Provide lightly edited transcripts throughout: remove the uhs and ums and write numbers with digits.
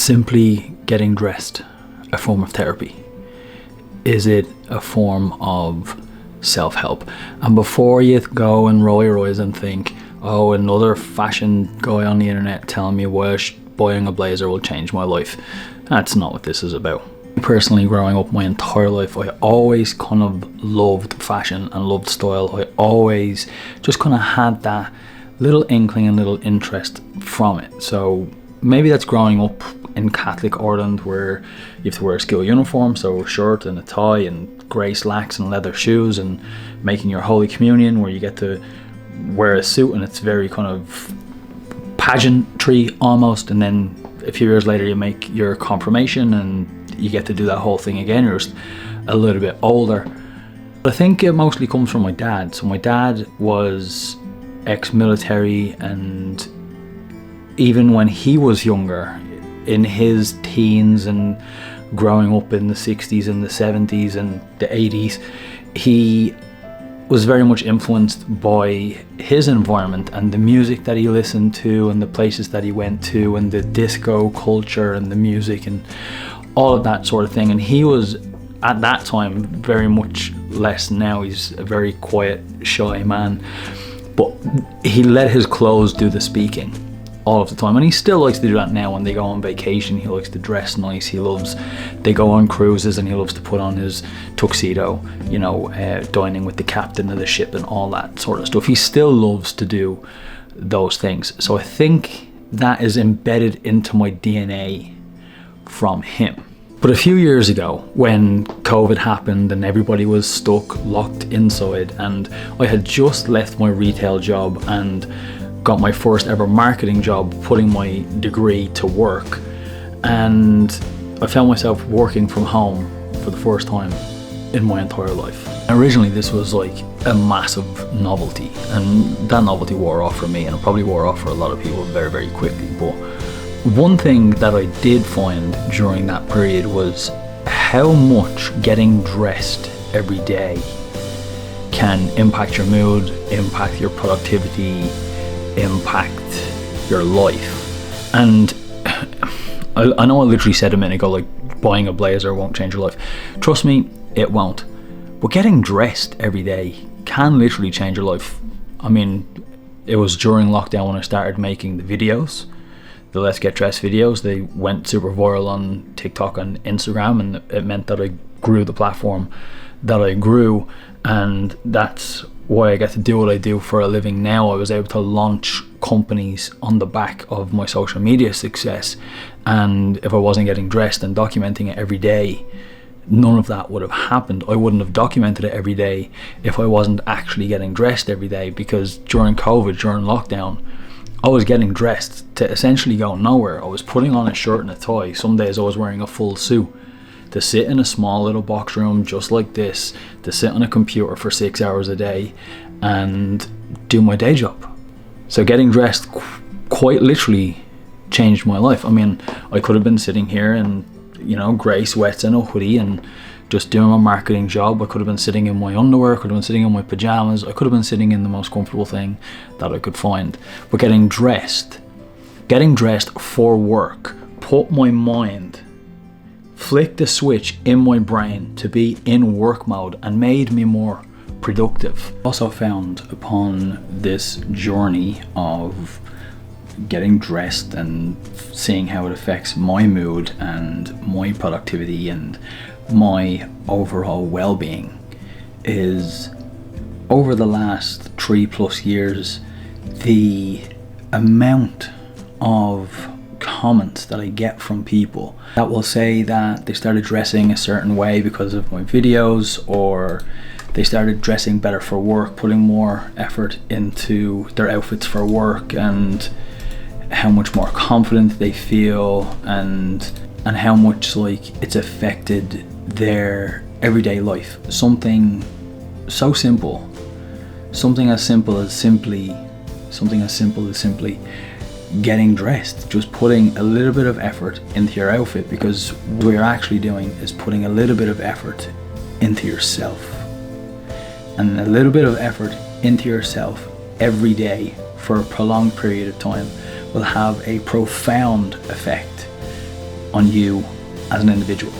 simply getting dressed a form of therapy? Is it a form of self-help? And before you go and roll your eyes and think, oh, another fashion guy on the internet telling me why buying a blazer will change my life, that's not what this is about. Personally, growing up my entire life, I always kind of loved fashion and loved style. I always just kind of had that little inkling and little interest from it. So maybe that's growing up in Catholic Ireland, where you have to wear a school uniform, so a shirt and a tie and grey slacks and leather shoes, and making your Holy Communion, where you get to wear a suit and it's very kind of pageantry almost, and then a few years later you make your confirmation and you get to do that whole thing again. You're just a little bit older. But I think it mostly comes from my dad. So my dad was ex-military, and even when he was younger, in his teens and growing up in the 60s and the 70s and the 80s, he was very much influenced by his environment and the music that he listened to and the places that he went to and the disco culture and the music and all of that sort of thing. And he was, at that time, very much less now. He's a very quiet, shy man, but he let his clothes do the speaking all of the time, and he still likes to do that now. When they go on vacation, he likes to dress nice. They go on cruises and he loves to put on his tuxedo, dining with the captain of the ship and all that sort of stuff. He still loves to do those things. So I think that is embedded into my DNA from him. But a few years ago, when COVID happened and everybody was stuck, locked inside, and I had just left my retail job and got my first ever marketing job, putting my degree to work, and I found myself working from home for the first time in my entire life. Originally this was like a massive novelty, and that novelty wore off for me, and it probably wore off for a lot of people very, very quickly. But one thing that I did find during that period was how much getting dressed every day can impact your mood, impact your productivity, impact your life. And I know I literally said a minute ago, like, buying a blazer won't change your life. Trust me, it won't. But getting dressed every day can literally change your life. I mean, it was during lockdown when I started making the videos, the Let's Get Dressed videos. They went super viral on TikTok and Instagram, and it meant that I grew the platform that I grew, and that's why I get to do what I do for a living now. I was able to launch companies on the back of my social media success, and if I wasn't getting dressed and documenting it every day, none of that would have happened. I wouldn't have documented it every day if I wasn't actually getting dressed every day, because during COVID, during lockdown, I was getting dressed to essentially go nowhere. I was putting on a shirt and a tie. Some days I was wearing a full suit, to sit in a small little box room just like this, to sit on a computer for 6 hours a day and do my day job. So getting dressed quite literally changed my life. I mean, I could have been sitting here in, grey sweats and a hoodie and just doing my marketing job. I could have been sitting in my underwear, I could have been sitting in my pajamas, I could have been sitting in the most comfortable thing that I could find. But getting dressed for work, put my mind, flicked the switch in my brain to be in work mode, and made me more productive. Also found upon this journey of getting dressed and seeing how it affects my mood and my productivity and my overall well-being is, over the last 3+ years, the amount of comments that I get from people that will say that they started dressing a certain way because of my videos, or they started dressing better for work, putting more effort into their outfits for work, and how much more confident they feel, and how much like it's affected their everyday life. Something so simple, something as simple as simply getting dressed, just putting a little bit of effort into your outfit, because what you're actually doing is putting a little bit of effort into yourself. And a little bit of effort into yourself every day for a prolonged period of time will have a profound effect on you as an individual.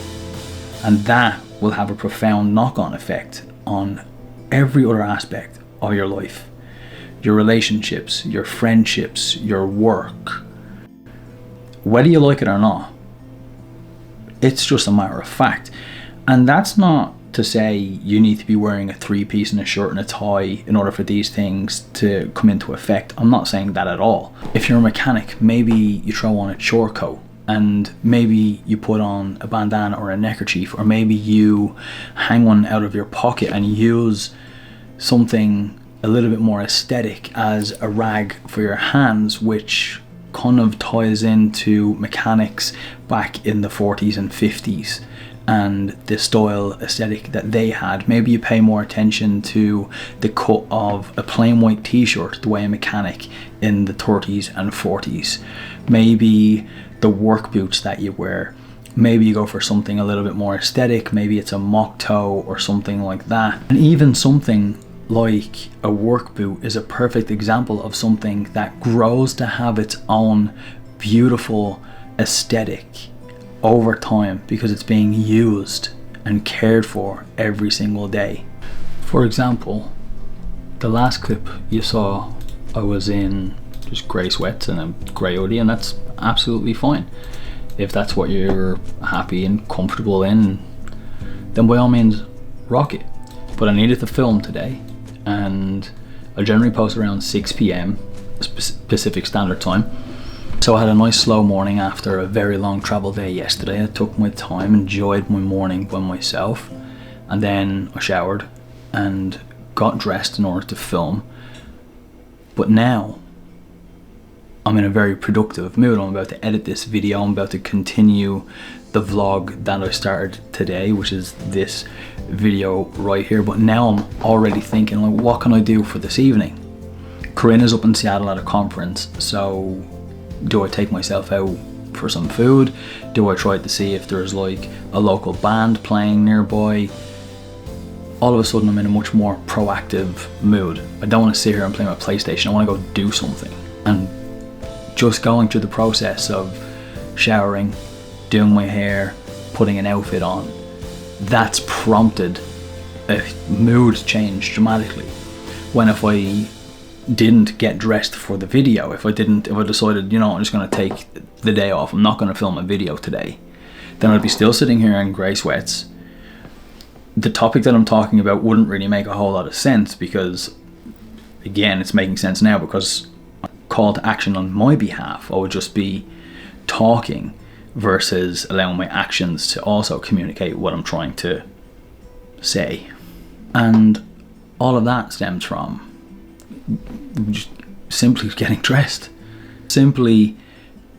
And that will have a profound knock-on effect on every other aspect of your life. Your relationships, your friendships, your work. Whether you like it or not, it's just a matter of fact. And that's not to say you need to be wearing a three-piece and a shirt and a tie in order for these things to come into effect. I'm not saying that at all. If you're a mechanic, maybe you throw on a chore coat, and maybe you put on a bandana or a neckerchief, or maybe you hang one out of your pocket and use something a little bit more aesthetic as a rag for your hands, which kind of ties into mechanics back in the 40s and 50s and the style aesthetic that they had. Maybe you pay more attention to the cut of a plain white t-shirt the way a mechanic in the 30s and 40s. Maybe the work boots that you wear. Maybe you go for something a little bit more aesthetic. Maybe it's a mock toe or something like that. And even something like a work boot is a perfect example of something that grows to have its own beautiful aesthetic over time because it's being used and cared for every single day. For example, the last clip you saw, I was in just grey sweats and a grey hoodie, and that's absolutely fine. If that's what you're happy and comfortable in, then by all means rock it. But I needed to film today, and I generally post around 6 p.m. Pacific Standard Time. So I had a nice slow morning after a very long travel day yesterday. I took my time, enjoyed my morning by myself, and then I showered and got dressed in order to film. But now I'm in a very productive mood. I'm about to edit this video. I'm about to continue the vlog that I started today, which is this video right here. But now I'm already thinking, like, what can I do for this evening? Corinna's up in Seattle at a conference, so do I take myself out for some food? Do I try to see if there's like a local band playing nearby? All of a sudden I'm in a much more proactive mood. I don't want to sit here and play my PlayStation. I want to go do something. And just going through the process of showering, doing my hair, putting an outfit on, that's prompted a mood change dramatically. When if I didn't get dressed for the video, if I decided, you know, I'm just going to take the day off, I'm not going to film a video today, then I'd be still sitting here in grey sweats. The topic that I'm talking about wouldn't really make a whole lot of sense, because again, it's making sense now because call to action on my behalf. I would just be talking versus allowing my actions to also communicate what I'm trying to say. And all of that stems from just simply getting dressed. Simply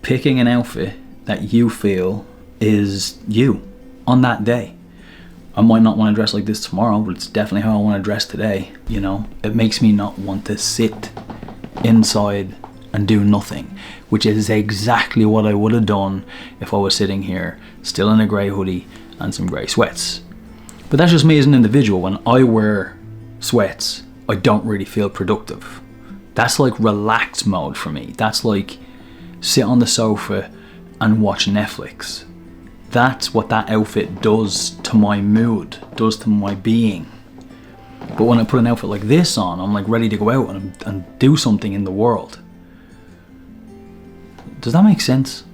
picking an outfit that you feel is you on that day. I might not want to dress like this tomorrow, but it's definitely how I want to dress today. You know, it makes me not want to sit inside and do nothing, which is exactly what I would have done if I was sitting here still in a grey hoodie and some grey sweats. But that's just me as an individual. When I wear sweats, I don't really feel productive. That's like relaxed mode for me. That's like sit on the sofa and watch Netflix. That's what that outfit does to my mood, does to my being. But when I put an outfit like this on, I'm like ready to go out and do something in the world. Does that make sense?